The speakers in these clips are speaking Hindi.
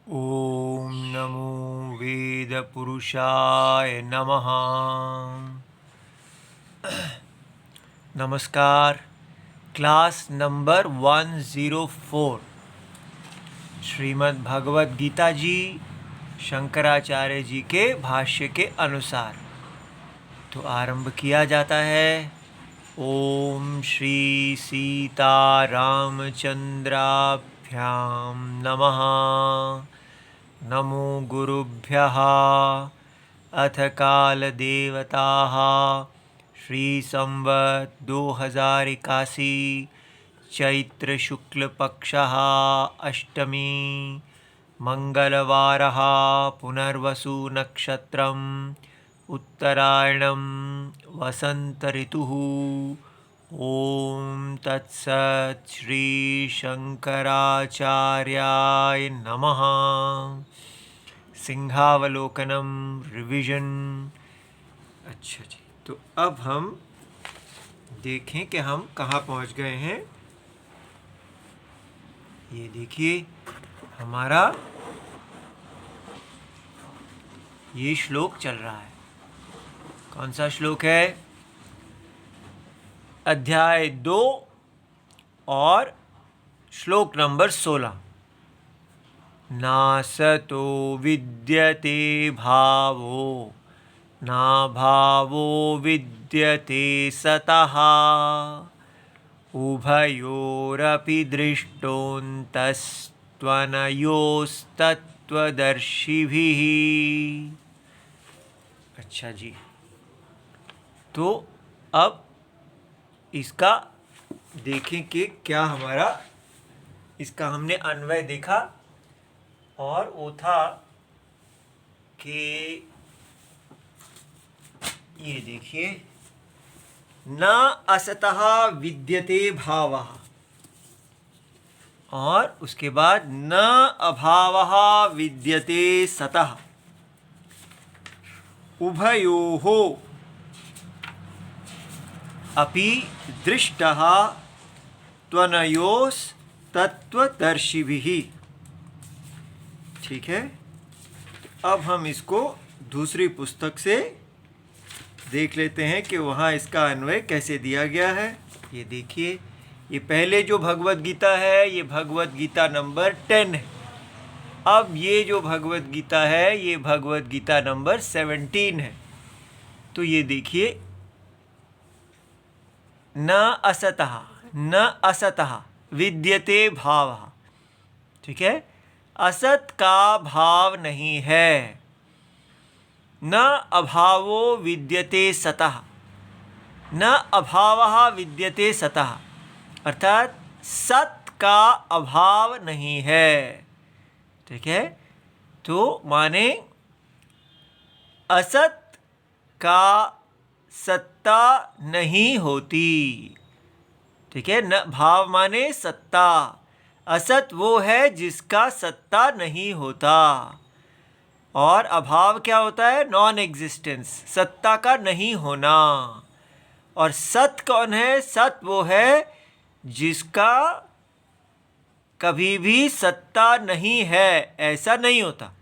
ओम नमो वेदपुरुषाय नमः। नमस्कार। क्लास नंबर 104 श्रीमद् भगवद गीता जी शंकराचार्य जी के भाष्य के अनुसार तो आरंभ किया जाता है। ओम श्री सीता रामचंद्राभ्यां नमः। नमो गुरुभ्यः। अथ कालदेवताः श्री संवत् 2081 चैत्र शुक्ल पक्षः अष्टमी मंगलवारः पुनर्वसु नक्षत्रम् उत्तरायणं वसंत ऋतुः। ओम तत्सत् श्री शंकराचार्याय नमः। सिंहावलोकनम रिविजन। अच्छा जी, तो अब हम देखें कि हम कहाँ पहुँच गए हैं। ये देखिए हमारा ये श्लोक चल रहा है। कौन सा श्लोक है? अध्याय 2 और श्लोक नंबर 16। नासतो विद्यते भावो ना भावो विद्यते सतः उभयोरपि दृष्टोऽन्तस्त्वनयोस्तत्त्वदर्शिभिः। अच्छा जी, तो अब इसका देखें कि क्या हमारा इसका हमने अन्वय देखा, और वो था कि ये देखिए न असतः विद्यते भावः, और उसके बाद न अभावः विद्यते सतः उभयोः अपि दृष्टः त्वनयोस्तत्त्वदर्शिभिः। ठीक है, अब हम इसको दूसरी पुस्तक से देख लेते हैं कि वहाँ इसका अन्वय कैसे दिया गया है। ये देखिए, ये पहले जो भगवद गीता है ये भगवद गीता नंबर 10 है। अब ये जो भगवद गीता है ये भगवद गीता नंबर 17 है। तो ये देखिए, न असतः विद्यते भावः। ठीक है, असत का भाव नहीं है। न अभावो विद्यते सतः, न अभावः विद्यते सतः, अर्थात सत का अभाव नहीं है। ठीक है, तो माने असत का सत्ता नहीं होती। ठीक है, न भाव माने सत्ता। असत वो है जिसका सत्ता नहीं होता, और अभाव क्या होता है? नॉन एग्जिस्टेंस, सत्ता का नहीं होना। और सत कौन है? सत वो है जिसका कभी भी सत्ता नहीं है, ऐसा नहीं होता।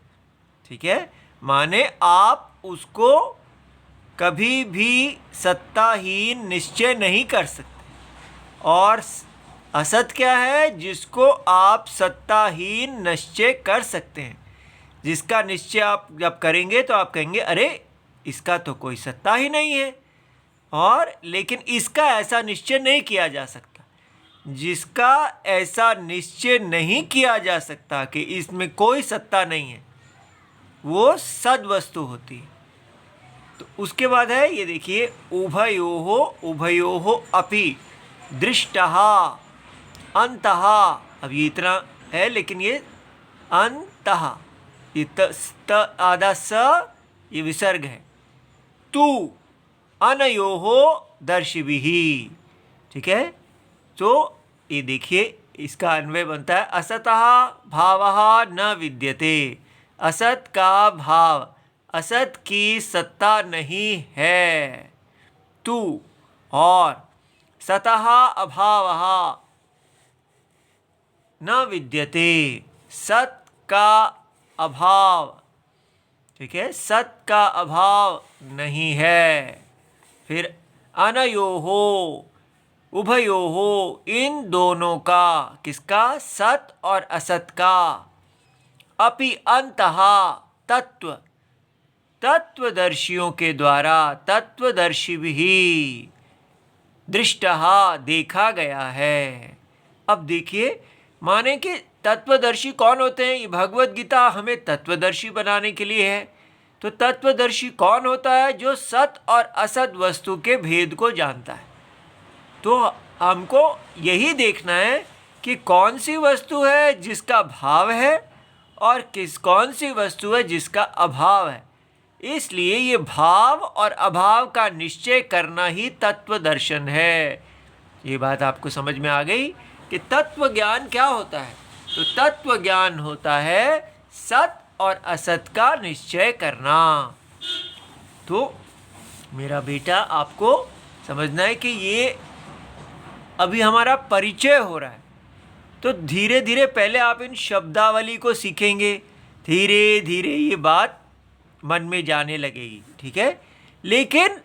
ठीक है, माने आप उसको कभी भी सत्ताहीन निश्चय नहीं कर सकते। और असत क्या है? जिसको आप सत्ताहीन निश्चय कर सकते हैं, जिसका निश्चय आप जब करेंगे तो आप कहेंगे अरे इसका तो कोई सत्ता ही नहीं है। और लेकिन इसका ऐसा निश्चय नहीं किया जा सकता। जिसका ऐसा निश्चय नहीं किया जा सकता कि इसमें कोई सत्ता नहीं है, वो सद्वस्तु होती है। तो उसके बाद है ये देखिए, उभयोः अपि दृष्टः अन्तः। अब ये इतना है, लेकिन ये अन्तः, ये त आधा स, ये विसर्ग है। तू अनयोः दर्शिभिः। ठीक है, तो ये देखिए इसका अन्वय बनता है असतः भावः न विद्यते। असत का भाव, असत की सत्ता नहीं है। तू, और सतः अभावः न विद्यते, सत का अभाव, ठीक है, सत का अभाव नहीं है। फिर अनयोहो, उभयोहो, इन दोनों का, किसका, सत और असत का, अपि अंतहा, तत्व, तत्वदर्शियों के द्वारा, तत्वदर्शी भी, दृष्टहा, देखा गया है। अब देखिए, माने कि तत्वदर्शी कौन होते हैं? ये भगवत गीता हमें तत्वदर्शी बनाने के लिए है। तो तत्वदर्शी कौन होता है? जो सत और असत वस्तु के भेद को जानता है। तो हमको यही देखना है कि कौन सी वस्तु है जिसका भाव है और कौन सी वस्तु है जिसका अभाव है। इसलिए ये भाव और अभाव का निश्चय करना ही तत्व दर्शन है। ये बात आपको समझ में आ गई कि तत्व ज्ञान क्या होता है? तो तत्व ज्ञान होता है सत और असत का निश्चय करना। तो मेरा बेटा, आपको समझना है कि ये अभी हमारा परिचय हो रहा है। तो धीरे धीरे पहले आप इन शब्दावली को सीखेंगे, धीरे धीरे ये बात मन में जाने लगेगी, ठीक है। लेकिन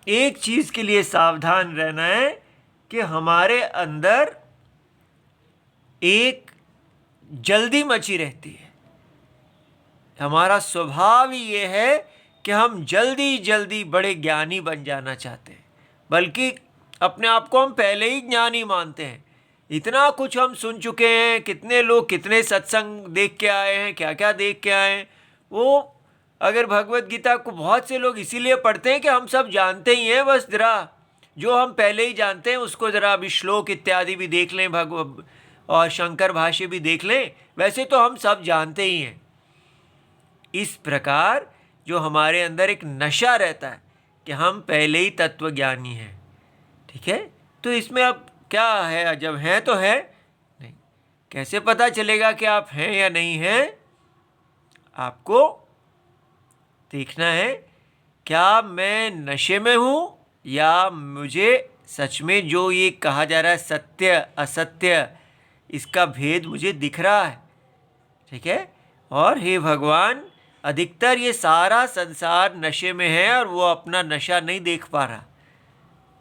एक चीज़ के लिए सावधान रहना है कि हमारे अंदर एक जल्दी मची रहती है। हमारा स्वभाव ही ये है कि हम जल्दी जल्दी बड़े ज्ञानी बन जाना चाहते हैं, बल्कि अपने आप को हम पहले ही ज्ञानी मानते हैं। इतना कुछ हम सुन चुके हैं, कितने लोग कितने सत्संग देख के आए हैं, क्या क्या देख के आए हैं। वो अगर भगवत गीता को बहुत से लोग इसीलिए पढ़ते हैं कि हम सब जानते ही हैं, बस ज़रा जो हम पहले ही जानते हैं उसको ज़रा अभी श्लोक इत्यादि भी देख लें, और शंकर भाष्य भी देख लें, वैसे तो हम सब जानते ही हैं। इस प्रकार जो हमारे अंदर एक नशा रहता है कि हम पहले ही तत्वज्ञानी हैं, ठीक है। तो इसमें अब क्या है, जब हैं तो है नहीं, कैसे पता चलेगा कि आप हैं या नहीं हैं? आपको देखना है क्या मैं नशे में हूँ या मुझे सच में जो ये कहा जा रहा है सत्य असत्य, इसका भेद मुझे दिख रहा है, ठीक है। और हे भगवान, अधिकतर ये सारा संसार नशे में है और वो अपना नशा नहीं देख पा रहा।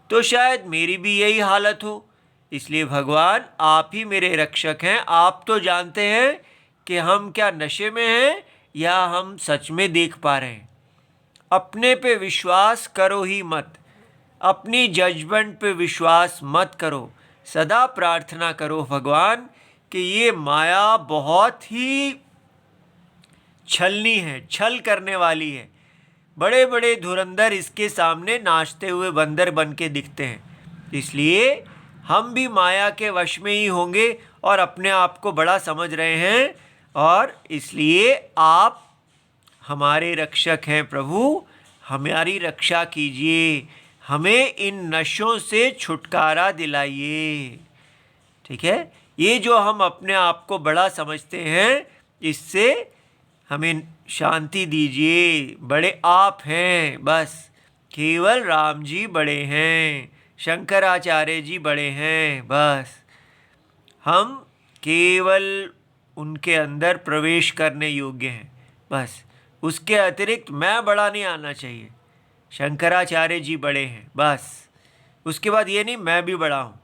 तो शायद मेरी भी यही हालत हो। इसलिए भगवान, आप ही मेरे रक्षक हैं। आप तो जानते हैं कि हम क्या नशे में हैं या हम सच में देख पा रहे हैं। अपने पे विश्वास करो ही मत, अपनी जजमेंट पे विश्वास मत करो। सदा प्रार्थना करो भगवान कि ये माया बहुत ही छलनी है, छल करने वाली है। बड़े बड़े धुरंधर इसके सामने नाचते हुए बंदर बन के दिखते हैं। इसलिए हम भी माया के वश में ही होंगे और अपने आप को बड़ा समझ रहे हैं, और इसलिए आप हमारे रक्षक हैं। प्रभु, हमारी रक्षा कीजिए, हमें इन नशों से छुटकारा दिलाइए, ठीक है। ये जो हम अपने आप को बड़ा समझते हैं, इससे हमें शांति दीजिए। बड़े आप हैं, बस केवल राम जी बड़े हैं, शंकराचार्य जी बड़े हैं, बस हम केवल उनके अंदर प्रवेश करने योग्य हैं, बस। उसके अतिरिक्त मैं बड़ा नहीं आना चाहिए। शंकराचार्य जी बड़े हैं, बस। उसके बाद ये नहीं मैं भी बड़ा हूँ।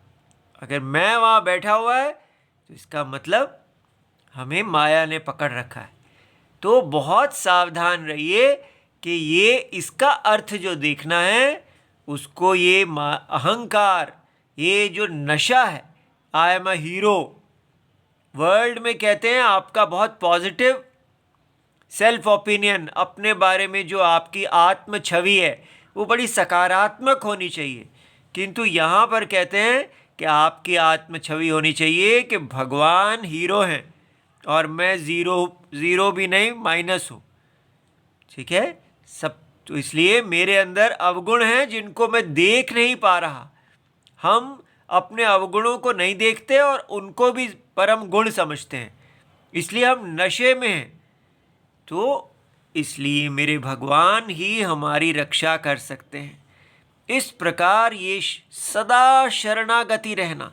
अगर मैं वहाँ बैठा हुआ है तो इसका मतलब हमें माया ने पकड़ रखा है। तो बहुत सावधान रहिए कि ये इसका अर्थ जो देखना है उसको, ये अहंकार, ये जो नशा है, I am a hero, world में कहते हैं आपका बहुत पॉजिटिव सेल्फ ओपिनियन, अपने बारे में जो आपकी आत्म छवि है वो बड़ी सकारात्मक होनी चाहिए। किंतु यहाँ पर कहते हैं कि आपकी आत्म छवि होनी चाहिए कि भगवान हीरो हैं और मैं ज़ीरो भी नहीं, माइनस हूँ, ठीक है सब। तो इसलिए मेरे अंदर अवगुण हैं जिनको मैं देख नहीं पा रहा। हम अपने अवगुणों को नहीं देखते और उनको भी परम गुण समझते हैं, इसलिए हम नशे में हैं। तो इसलिए मेरे भगवान ही हमारी रक्षा कर सकते हैं। इस प्रकार ये सदा शरणागति रहना,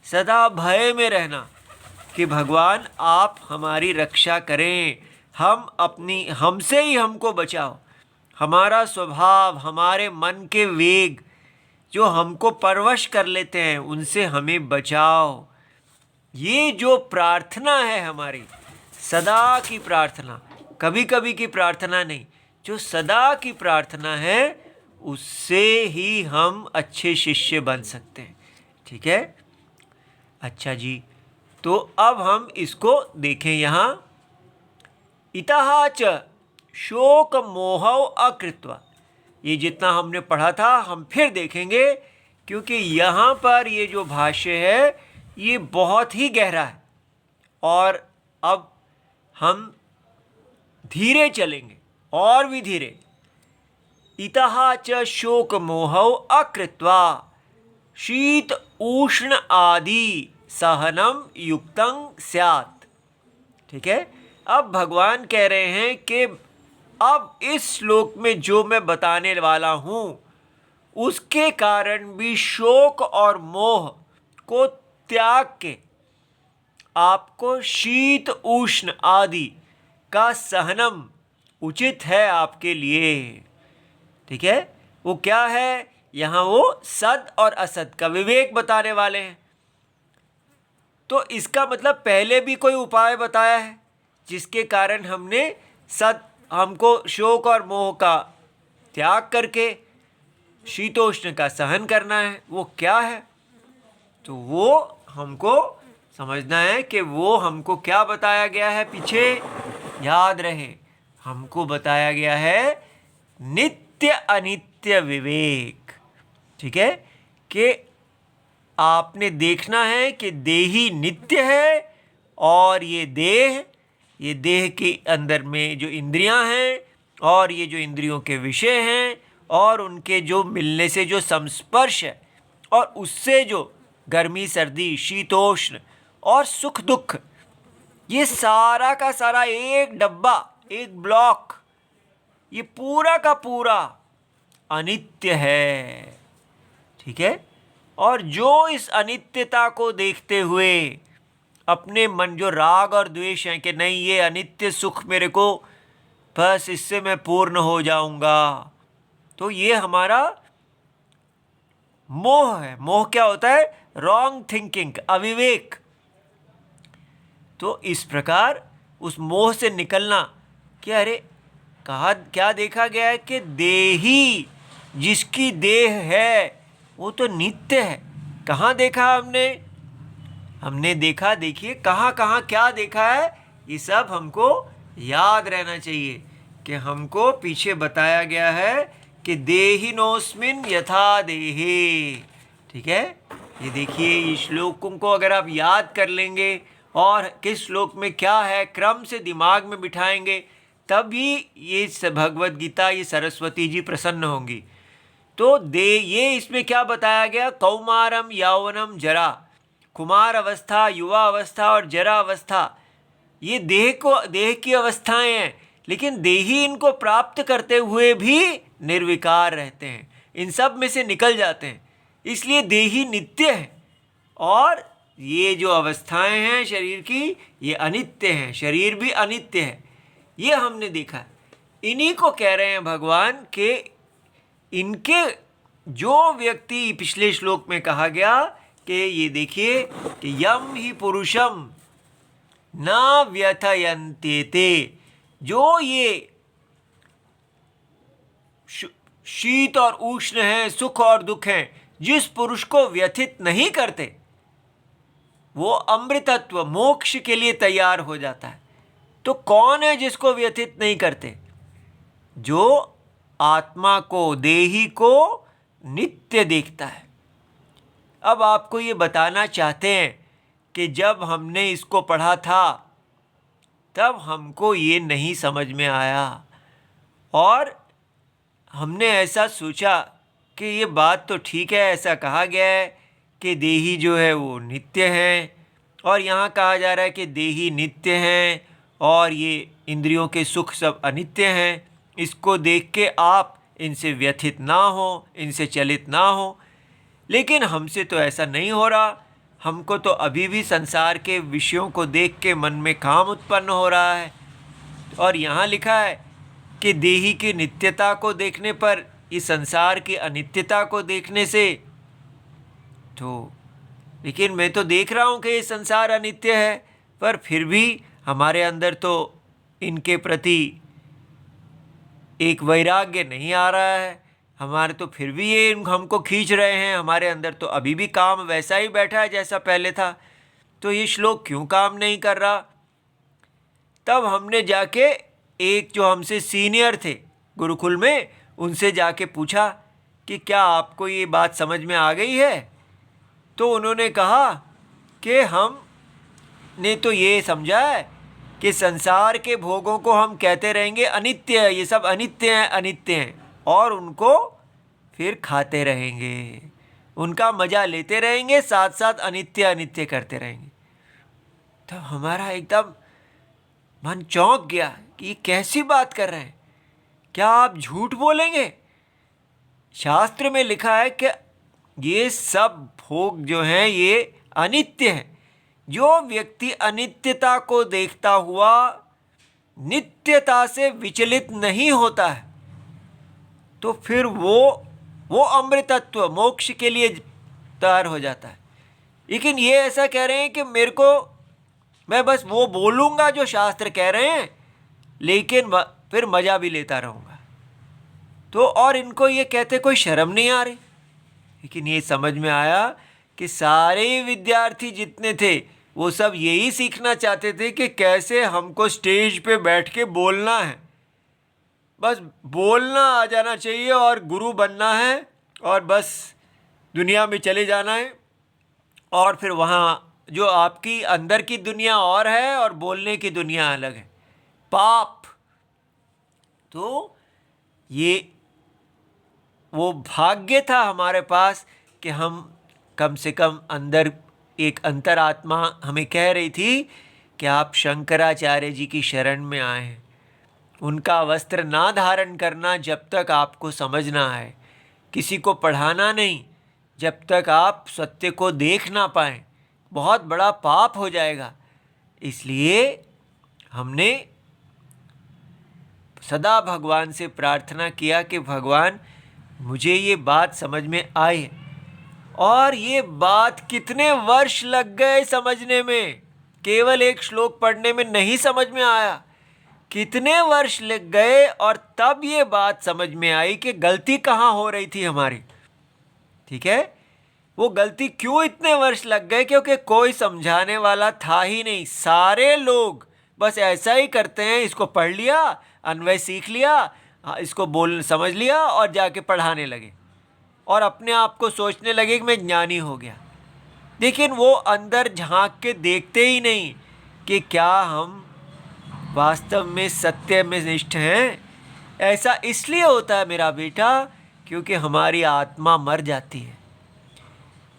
सदा भय में रहना कि भगवान आप हमारी रक्षा करें, हमसे ही हमको बचाओ। हमारा स्वभाव, हमारे मन के वेग जो हमको परवश कर लेते हैं, उनसे हमें बचाओ। ये जो प्रार्थना है हमारी, सदा की प्रार्थना, कभी कभी की प्रार्थना नहीं, जो सदा की प्रार्थना है, उससे ही हम अच्छे शिष्य बन सकते हैं। ठीक है, अच्छा जी, तो अब हम इसको देखें। यहाँ इतः च शोक मोहौ अकृत्वा, ये जितना हमने पढ़ा था हम फिर देखेंगे, क्योंकि यहाँ पर ये जो भाष्य है ये बहुत ही गहरा है और अब हम धीरे चलेंगे और भी धीरे। इतः च शोक मोहौ अकृत्वा शीत उष्ण आदि सहनम युक्तं स्यात्। ठीक है, अब भगवान कह रहे हैं कि अब इस श्लोक में जो मैं बताने वाला हूं, उसके कारण भी शोक और मोह को त्याग के आपको शीत उष्ण आदि का सहनम उचित है आपके लिए। ठीक है, वो क्या है? यहाँ वो सद और असद का विवेक बताने वाले हैं। तो इसका मतलब पहले भी कोई उपाय बताया है जिसके कारण हमको शोक और मोह का त्याग करके शीतोष्ण का सहन करना है। वो क्या है? तो वो हमको समझना है कि वो हमको क्या बताया गया है पीछे, याद रहे, हमको बताया गया है नित्य अनित्य विवेक। ठीक है, कि आपने देखना है कि देही नित्य है और ये देह के अंदर में जो इंद्रियां हैं और ये जो इंद्रियों के विषय हैं और उनके जो मिलने से जो संस्पर्श है और उससे जो गर्मी सर्दी शीतोष्ण और सुख दुख, ये सारा का सारा एक डब्बा, एक ब्लॉक, ये पूरा का पूरा अनित्य है। ठीक है, और जो इस अनित्यता को देखते हुए अपने मन जो राग और द्वेष है कि नहीं ये अनित्य सुख मेरे को बस इससे मैं पूर्ण हो जाऊंगा, तो ये हमारा मोह है। मोह क्या होता है? रॉन्ग थिंकिंग, अविवेक। तो इस प्रकार उस मोह से निकलना कि अरे कहा क्या देखा गया है कि देही जिसकी देह है वो तो नित्य है। कहाँ देखा हमने देखा, देखिए कहाँ कहाँ क्या देखा है, ये सब हमको याद रहना चाहिए कि हमको पीछे बताया गया है कि देहिनोस्मिन यथा देहे। ठीक है, ये देखिए ये श्लोकों को अगर आप याद कर लेंगे और किस श्लोक में क्या है क्रम से दिमाग में बिठाएंगे, तभी ये भगवत गीता, ये सरस्वती जी प्रसन्न होंगी। तो ये इसमें क्या बताया गया? कौमारम यौवनम जरा, कुमार अवस्था, युवा अवस्था और जरा अवस्था, ये देह की अवस्थाएं हैं, लेकिन देही इनको प्राप्त करते हुए भी निर्विकार रहते हैं, इन सब में से निकल जाते हैं। इसलिए देही नित्य है और ये जो अवस्थाएं हैं शरीर की, ये अनित्य हैं। शरीर भी अनित्य है, ये हमने देखा। इन्हीं को कह रहे हैं भगवान के इनके जो व्यक्ति पिछले श्लोक में कहा गया कि ये देखिए कि यम ही पुरुषम न व्यथयन्त्येते, जो ये शीत और उष्ण हैं, सुख और दुख हैं, जिस पुरुष को व्यथित नहीं करते वो अमृतत्व मोक्ष के लिए तैयार हो जाता है। तो कौन है जिसको व्यथित नहीं करते? जो आत्मा को, देही को नित्य देखता है। अब आपको ये बताना चाहते हैं कि जब हमने इसको पढ़ा था तब हमको ये नहीं समझ में आया और हमने ऐसा सोचा कि ये बात तो ठीक है, ऐसा कहा गया है कि देही जो है वो नित्य है और यहाँ कहा जा रहा है कि देही नित्य हैं और ये इंद्रियों के सुख सब अनित्य हैं। इसको देख के आप इनसे व्यथित ना हो, इनसे चलित ना हो। लेकिन हमसे तो ऐसा नहीं हो रहा, हमको तो अभी भी संसार के विषयों को देख के मन में काम उत्पन्न हो रहा है। और यहाँ लिखा है कि देही की नित्यता को देखने पर, इस संसार की अनित्यता को देखने से, तो लेकिन मैं तो देख रहा हूँ कि ये संसार अनित्य है, पर फिर भी हमारे अंदर तो इनके प्रति एक वैराग्य नहीं आ रहा है। हमारे तो फिर भी ये हमको खींच रहे हैं, हमारे अंदर तो अभी भी काम वैसा ही बैठा है जैसा पहले था। तो ये श्लोक क्यों काम नहीं कर रहा? तब हमने जाके एक जो हमसे सीनियर थे गुरुकुल में, उनसे जाके पूछा कि क्या आपको ये बात समझ में आ गई है? तो उन्होंने कहा कि हमने तो ये समझा है कि संसार के भोगों को हम कहते रहेंगे अनित्य है, ये सब अनित्य हैं, अनित्य हैं, और उनको फिर खाते रहेंगे, उनका मज़ा लेते रहेंगे, साथ साथ अनित्य अनित्य करते रहेंगे। तो हमारा एकदम मन चौंक गया कि ये कैसी बात कर रहे हैं, क्या आप झूठ बोलेंगे? शास्त्र में लिखा है कि ये सब भोग जो हैं ये अनित्य हैं। जो व्यक्ति अनित्यता को देखता हुआ नित्यता से विचलित नहीं होता है, तो फिर वो अमृतत्व मोक्ष के लिए तैयार हो जाता है। लेकिन ये ऐसा कह रहे हैं कि मैं बस वो बोलूँगा जो शास्त्र कह रहे हैं, लेकिन फिर मज़ा भी लेता रहूँगा। तो और इनको ये कहते कोई शर्म नहीं आ रही। लेकिन ये समझ में आया कि सारे विद्यार्थी जितने थे वो सब यही सीखना चाहते थे कि कैसे हमको स्टेज पे बैठ के बोलना है, बस बोलना आ जाना चाहिए और गुरु बनना है और बस दुनिया में चले जाना है, और फिर वहाँ जो आपकी अंदर की दुनिया और है और बोलने की दुनिया अलग है, पाप। तो ये वो भाग्य था हमारे पास कि हम कम से कम अंदर एक अंतरात्मा हमें कह रही थी कि आप शंकराचार्य जी की शरण में आए हैं। उनका वस्त्र ना धारण करना जब तक आपको समझना है, किसी को पढ़ाना नहीं जब तक आप सत्य को देख ना पाएँ, बहुत बड़ा पाप हो जाएगा। इसलिए हमने सदा भगवान से प्रार्थना किया कि भगवान मुझे ये बात समझ में आए। और ये बात कितने वर्ष लग गए समझने में, केवल एक श्लोक पढ़ने में नहीं समझ में आया, कितने वर्ष लग गए, और तब ये बात समझ में आई कि गलती कहाँ हो रही थी हमारी। ठीक है, वो गलती क्यों इतने वर्ष लग गए? क्योंकि कोई समझाने वाला था ही नहीं। सारे लोग बस ऐसा ही करते हैं, इसको पढ़ लिया, अन्वय सीख लिया, इसको बोल समझ लिया और जाके पढ़ाने लगे और अपने आप को सोचने लगे कि मैं ज्ञानी हो गया। लेकिन वो अंदर झांक के देखते ही नहीं कि क्या हम वास्तव में सत्य में निष्ठ हैं। ऐसा इसलिए होता है मेरा बेटा क्योंकि हमारी आत्मा मर जाती है।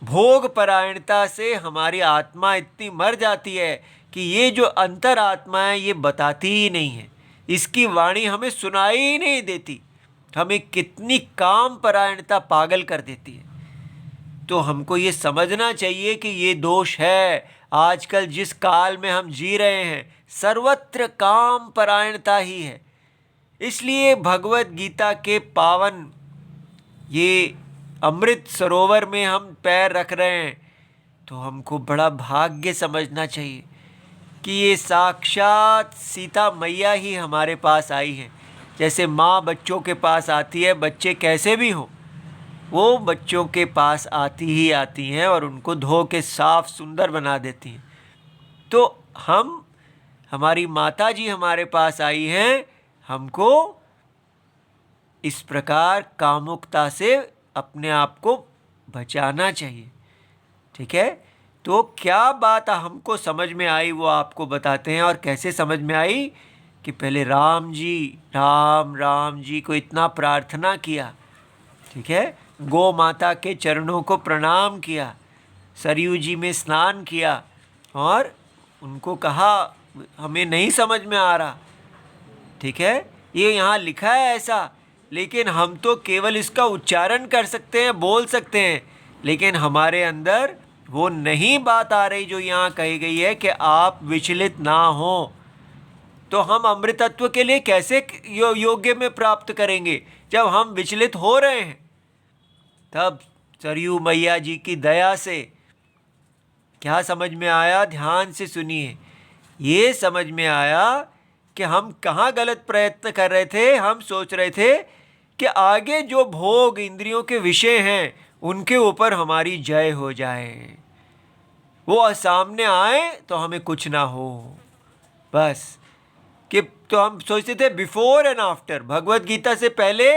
भोग परायणता से हमारी आत्मा इतनी मर जाती है कि ये जो अंतर आत्मा है ये बताती ही नहीं है, इसकी वाणी हमें सुनाई ही नहीं देती। हमें कितनी काम परायणता पागल कर देती है। तो हमको ये समझना चाहिए कि ये दोष है। आजकल जिस काल में हम जी रहे हैं सर्वत्र काम परायणता ही है। इसलिए भगवत गीता के पावन ये अमृत सरोवर में हम पैर रख रहे हैं, तो हमको बड़ा भाग्य समझना चाहिए कि ये साक्षात सीता मैया ही हमारे पास आई है। जैसे माँ बच्चों के पास आती है, बच्चे कैसे भी हों वो बच्चों के पास आती ही आती हैं और उनको धो के साफ सुंदर बना देती हैं। तो हमारी माता जी हमारे पास आई हैं, हमको इस प्रकार कामुकता से अपने आप को बचाना चाहिए। ठीक है, तो क्या बात हमको समझ में आई वो आपको बताते हैं। और कैसे समझ में आई कि पहले राम जी को इतना प्रार्थना किया, ठीक है, गौ माता के चरणों को प्रणाम किया, सरयू जी में स्नान किया और उनको कहा हमें नहीं समझ में आ रहा। ठीक है, ये यहाँ लिखा है ऐसा, लेकिन हम तो केवल इसका उच्चारण कर सकते हैं, बोल सकते हैं, लेकिन हमारे अंदर वो नहीं बात आ रही जो यहाँ कही गई है कि आप विचलित ना हो। तो हम अमृतत्व के लिए कैसे योग्य में प्राप्त करेंगे जब हम विचलित हो रहे हैं। तब सरयू मैया जी की दया से क्या समझ में आया, ध्यान से सुनिए। ये समझ में आया कि हम कहाँ गलत प्रयत्न कर रहे थे। हम सोच रहे थे कि आगे जो भोग इंद्रियों के विषय हैं उनके ऊपर हमारी जय हो जाए, वो सामने आए तो हमें कुछ ना हो, बस। कि तो हम सोचते थे before and after. Bhagavad Gita से पहले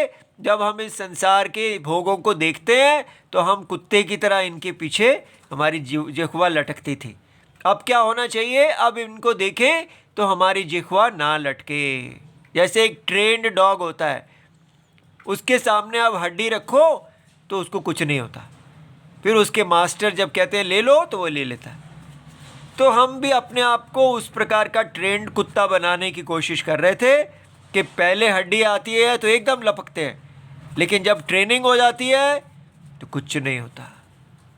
जब हम इस संसार के भोगों को देखते हैं तो हम कुत्ते की तरह इनके पीछे हमारी जिह्वा लटकती थी। अब क्या होना चाहिए, अब इनको देखें तो हमारी जिह्वा ना लटके। जैसे एक ट्रेंड डॉग होता है, उसके सामने आप हड्डी रखो तो उसको कुछ नहीं होता, फिर उसके मास्टर जब कहते हैं ले लो तो वो ले लेता है। तो हम भी अपने आप को उस प्रकार का ट्रेंड कुत्ता बनाने की कोशिश कर रहे थे कि पहले हड्डी आती है तो एकदम लपकते हैं, लेकिन जब ट्रेनिंग हो जाती है तो कुछ नहीं होता,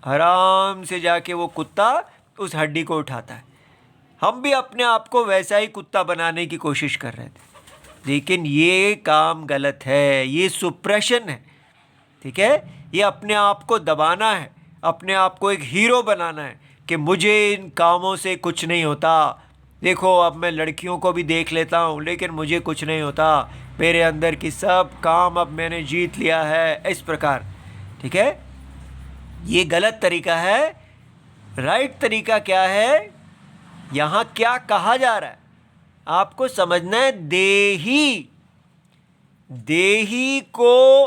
आराम से जाके वो कुत्ता उस हड्डी को उठाता है। हम भी अपने आप को वैसा ही कुत्ता बनाने की कोशिश कर रहे थे, लेकिन ये काम गलत है, ये सुप्रेशन है। ठीक है, ये अपने आप को दबाना है, अपने आप को एक हीरो बनाना है कि मुझे इन कामों से कुछ नहीं होता। देखो अब मैं लड़कियों को भी देख लेता हूँ लेकिन मुझे कुछ नहीं होता, मेरे अंदर की सब काम अब मैंने जीत लिया है, इस प्रकार। ठीक है, ये गलत तरीका है। राइट तरीका क्या है, यहाँ क्या कहा जा रहा है आपको समझना है। देही को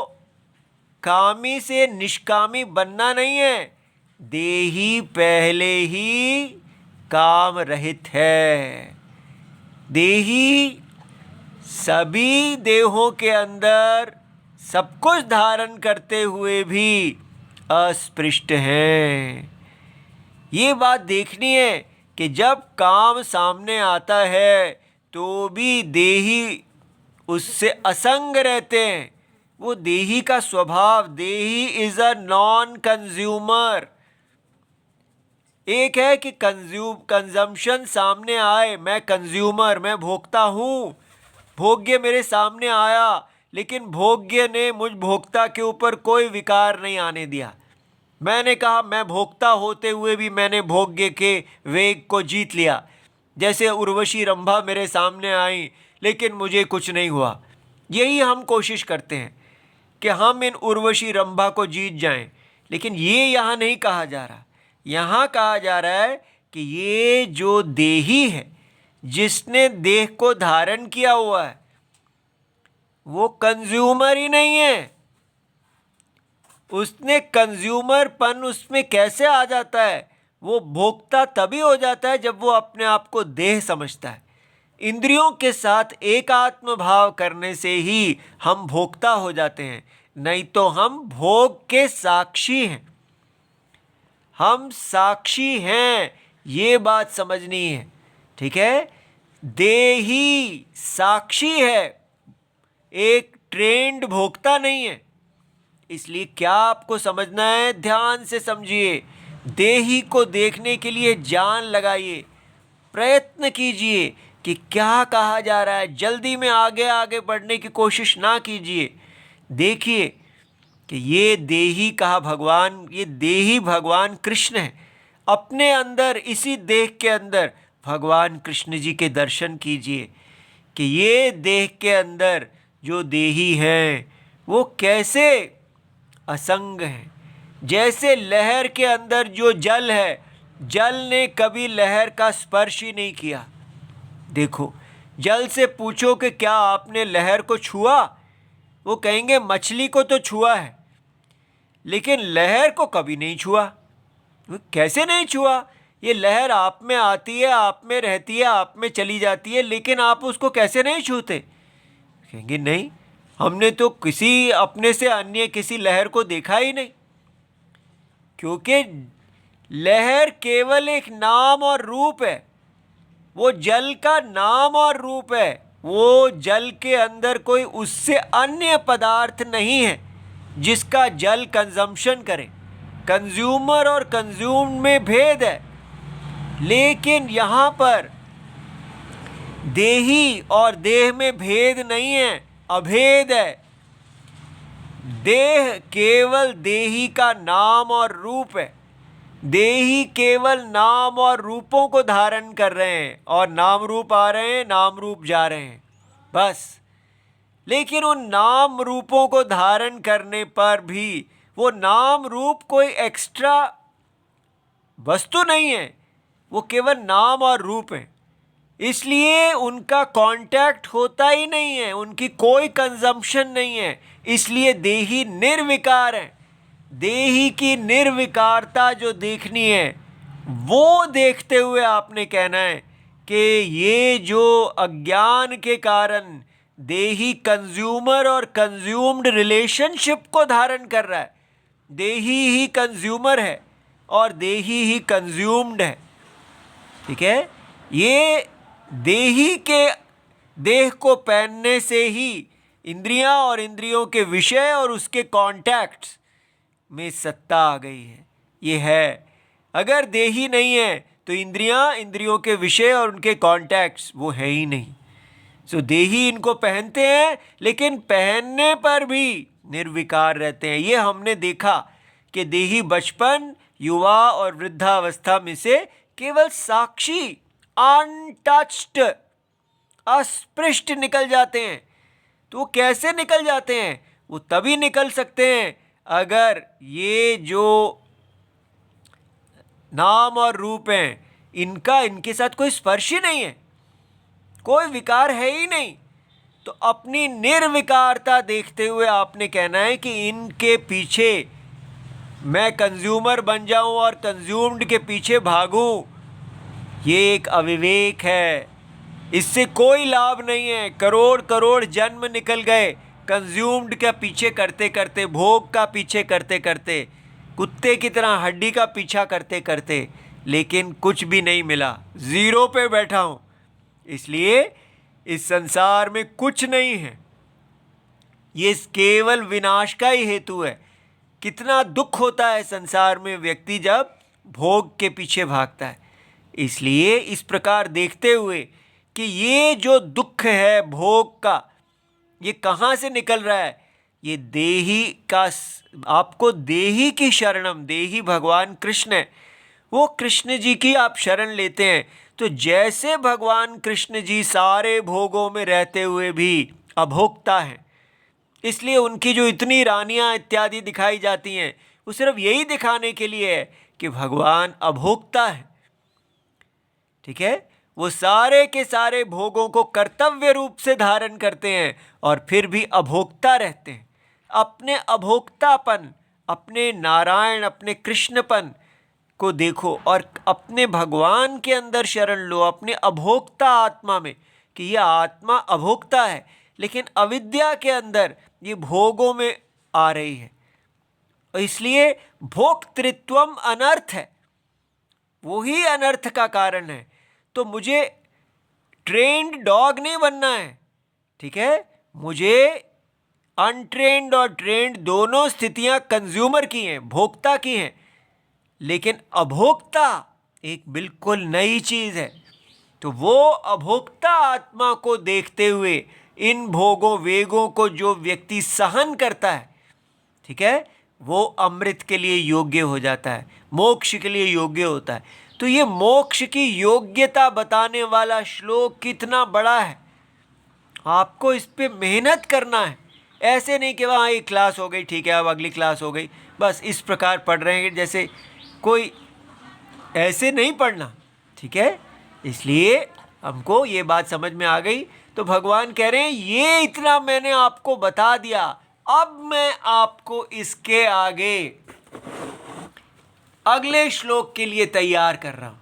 कामी से निष्कामी बनना नहीं है, देही पहले ही काम रहित है। देही सभी देहों के अंदर सब कुछ धारण करते हुए भी अस्पृष्ट हैं। ये बात देखनी है कि जब काम सामने आता है तो भी देही उससे असंग रहते हैं। वो देही का स्वभाव, देही इज अ नॉन कंज्यूमर। एक है कि कंजम्पशन सामने आए, मैं कंज्यूमर, मैं भोक्ता हूँ, भोग्य मेरे सामने आया, लेकिन भोग्य ने मुझ भोक्ता के ऊपर कोई विकार नहीं आने दिया। मैंने कहा मैं भोक्ता होते हुए भी मैंने भोग्य के वेग को जीत लिया। जैसे उर्वशी रंभा मेरे सामने आई लेकिन मुझे कुछ नहीं हुआ। यही हम कोशिश करते हैं कि हम इन उर्वशी रंभा को जीत जाएं, लेकिन ये यहाँ नहीं कहा जा रहा। यहाँ कहा जा रहा है कि ये जो देही है, जिसने देह को धारण किया हुआ है, वो कंज्यूमर ही नहीं है। उसने कंज्यूमरपन उसमें कैसे आ जाता है, वो भोक्ता तभी हो जाता है जब वो अपने आप को देह समझता है। इंद्रियों के साथ एकात्म भाव करने से ही हम भोक्ता हो जाते हैं, नहीं तो हम भोग के साक्षी हैं। हम साक्षी हैं, ये बात समझनी है। ठीक है, देही साक्षी है, एक ट्रेंड भोक्ता नहीं है। इसलिए क्या आपको समझना है, ध्यान से समझिए। देही को देखने के लिए जान लगाइए, प्रयत्न कीजिए कि क्या कहा जा रहा है। जल्दी में आगे आगे बढ़ने की कोशिश ना कीजिए। देखिए कि ये देही कहा भगवान, ये देही भगवान कृष्ण है। अपने अंदर, इसी देह के अंदर भगवान कृष्ण जी के दर्शन कीजिए कि ये देह के अंदर जो देही हैं वो कैसे असंग हैं। जैसे लहर के अंदर जो जल है, जल ने कभी लहर का स्पर्श ही नहीं किया। देखो, जल से पूछो कि क्या आपने लहर को छुआ, वो कहेंगे मछली को तो छुआ है, लेकिन लहर को कभी नहीं छुआ। कैसे नहीं छुआ? ये लहर आप में आती है, आप में रहती है, आप में चली जाती है, लेकिन आप उसको कैसे नहीं छूते? कहेंगे नहीं, हमने तो किसी अपने से अन्य किसी लहर को देखा ही नहीं। क्योंकि लहर केवल एक नाम और रूप है, वो जल का नाम और रूप है। वो जल के अंदर कोई उससे अन्य पदार्थ नहीं है जिसका जल कंजम्पशन करे। कंज्यूमर और कंज्यूम में भेद है, लेकिन यहाँ पर देही और देह में भेद नहीं है, अभेद है। देह केवल देही का नाम और रूप है। देही केवल नाम और रूपों को धारण कर रहे हैं, और नाम रूप आ रहे हैं, नाम रूप जा रहे हैं, बस। लेकिन उन नाम रूपों को धारण करने पर भी वो नाम रूप कोई एक्स्ट्रा वस्तु नहीं है, वो केवल नाम और रूप है। इसलिए उनका कांटेक्ट होता ही नहीं है, उनकी कोई कंजम्पशन नहीं है। इसलिए देही निर्विकार है। देही की निर्विकारता जो देखनी है, वो देखते हुए आपने कहना है कि ये जो अज्ञान के कारण देही कंज्यूमर और कंज्यूम्ड रिलेशनशिप को धारण कर रहा है, देही ही कंज्यूमर है और देही ही कंज्यूम्ड है। ठीक है, ये देही के देह को पहनने से ही इंद्रियां और इंद्रियों के विषय और उसके कॉन्टैक्ट्स में सत्ता आ गई है। ये है, अगर देही नहीं है तो इंद्रियां, इंद्रियों के विषय और उनके कॉन्टैक्ट्स वो है ही नहीं। सो देही इनको पहनते हैं, लेकिन पहनने पर भी निर्विकार रहते हैं। ये हमने देखा कि देही बचपन, युवा और वृद्धावस्था में से केवल साक्षी, अनटच्ड, अस्पृष्ट निकल जाते हैं। तो वो कैसे निकल जाते हैं? वो तभी निकल सकते हैं अगर ये जो नाम और रूप हैं, इनके साथ कोई स्पर्श ही नहीं है, कोई विकार है ही नहीं। तो अपनी निर्विकारता देखते हुए आपने कहना है कि इनके पीछे मैं कंज्यूमर बन जाऊं और कंज्यूम्ड के पीछे भागूं, ये एक अविवेक है। इससे कोई लाभ नहीं है। करोड़ करोड़ जन्म निकल गए कंज्यूम्ड का पीछे करते करते, भोग का पीछे करते करते, कुत्ते की तरह हड्डी का पीछा करते करते, लेकिन कुछ भी नहीं मिला, जीरो पे बैठा हूं। इसलिए इस संसार में कुछ नहीं है, ये केवल विनाश का ही हेतु है। कितना दुख होता है संसार में व्यक्ति जब भोग के पीछे भागता है। इसलिए इस प्रकार देखते हुए कि ये जो दुख है भोग का, ये कहाँ से निकल रहा है? ये देही का, आपको देही की शरणम, देही भगवान कृष्ण है, वो कृष्ण जी की आप शरण लेते हैं। तो जैसे भगवान कृष्ण जी सारे भोगों में रहते हुए भी अभोक्ता हैं, इसलिए उनकी जो इतनी रानियां इत्यादि दिखाई जाती हैं, वो सिर्फ यही दिखाने के लिए है कि भगवान अभोक्ता है। ठीक है, वो सारे के सारे भोगों को कर्तव्य रूप से धारण करते हैं और फिर भी अभोक्ता रहते हैं। अपने अभोक्तापन, अपने नारायण, अपने कृष्णपन को देखो और अपने भगवान के अंदर शरण लो, अपने अभोक्ता आत्मा में, कि यह आत्मा अभोक्ता है, लेकिन अविद्या के अंदर ये भोगों में आ रही है। और इसलिए भोक्तृत्वम अनर्थ है, वही अनर्थ का कारण है। तो मुझे ट्रेन्ड डॉग नहीं बनना है। ठीक है, मुझे अनट्रेन्ड और ट्रेन्ड दोनों स्थितियां कंज्यूमर की हैं, भोक्ता की हैं, लेकिन अभोक्ता एक बिल्कुल नई चीज है। तो वो अभोक्ता आत्मा को देखते हुए इन भोगों वेगों को जो व्यक्ति सहन करता है, ठीक है, वो अमृत के लिए योग्य हो जाता है, मोक्ष के लिए योग्य होता है। तो ये मोक्ष की योग्यता बताने वाला श्लोक कितना बड़ा है, आपको इस पे मेहनत करना है। ऐसे नहीं कि वहाँ एक क्लास हो गई, ठीक है, अब अगली क्लास हो गई, बस इस प्रकार पढ़ रहे हैं जैसे कोई, ऐसे नहीं पढ़ना। ठीक है, इसलिए हमको ये बात समझ में आ गई। तो भगवान कह रहे हैं ये इतना मैंने आपको बता दिया, अब मैं आपको इसके आगे अगले श्लोक के लिए तैयार कर रहा हूं।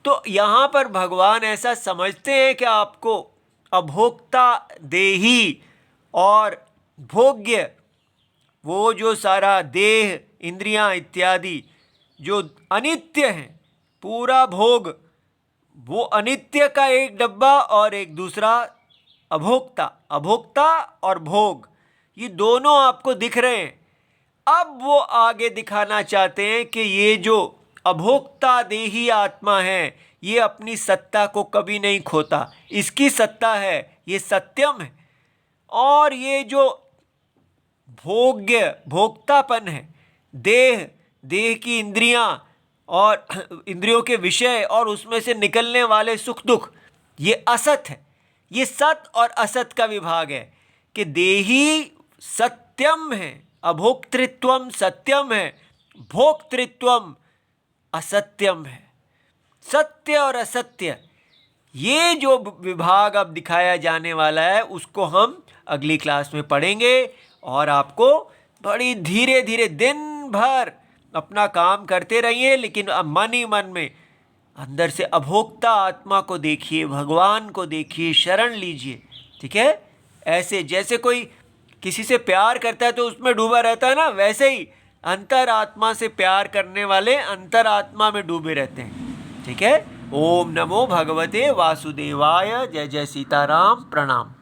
तो यहां पर भगवान ऐसा समझते हैं कि आपको अभोक्ता, देही और भोग्य, वो जो सारा देह, इंद्रियां इत्यादि जो अनित्य हैं, पूरा भोग वो अनित्य का एक डब्बा और एक दूसरा अभोक्ता, अभोक्ता और भोग, ये दोनों आपको दिख रहे हैं। अब वो आगे दिखाना चाहते हैं कि ये जो अभोक्ता देही आत्मा है, ये अपनी सत्ता को कभी नहीं खोता, इसकी सत्ता है, ये सत्यम है। और ये जो भोक्तापन है, देह की इंद्रियां और इंद्रियों के विषय और उसमें से निकलने वाले सुख दुख, ये असत है। ये सत और असत का विभाग है कि देही सत्यम है, अभोक्तृत्वम सत्यम है, भोक्तृत्वम असत्यम है। सत्य और असत्य, ये जो विभाग अब दिखाया जाने वाला है उसको हम अगली क्लास में पढ़ेंगे। और आपको बड़ी धीरे धीरे दिन भर अपना काम करते रहिए, लेकिन मन ही मन में अंदर से अभोक्ता आत्मा को देखिए, भगवान को देखिए, शरण लीजिए। ठीक है, ऐसे जैसे कोई किसी से प्यार करता है तो उसमें डूबा रहता है ना, वैसे ही अंतरात्मा से प्यार करने वाले अंतरात्मा में डूबे रहते हैं। ठीक है, ओम नमो भगवते वासुदेवाय। जय जय सीताराम। प्रणाम।